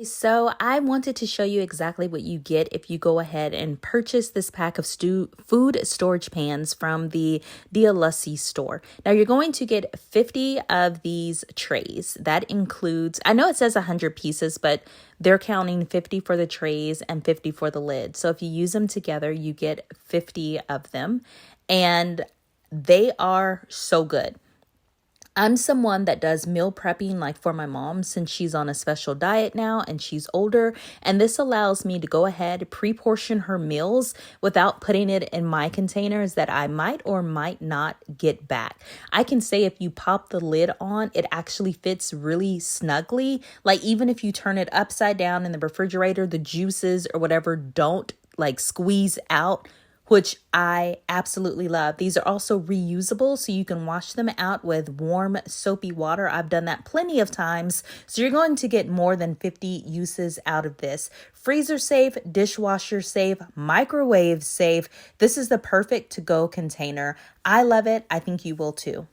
So I wanted to show you exactly what you get if you go ahead and purchase this pack of food storage pans from the Dealusy store. Now you're going to get 50 of these trays. That includes, I know it says 100 pieces, but they're counting 50 for the trays and 50 for the lid. So if you use them together, you get 50 of them, and they are so good. I'm someone that does meal prepping like for my mom since she's on a special diet now and she's older. And this allows me to go ahead, pre-portion her meals without putting it in my containers that I might or might not get back. I can say if you pop the lid on, it actually fits really snugly. Like even if you turn it upside down in the refrigerator, the juices or whatever don't like squeeze out, which I absolutely love. These are also reusable, so you can wash them out with warm, soapy water. I've done that plenty of times. So you're going to get more than 50 uses out of this. Freezer safe, dishwasher safe, microwave safe. This is the perfect to-go container. I love it. I think you will too.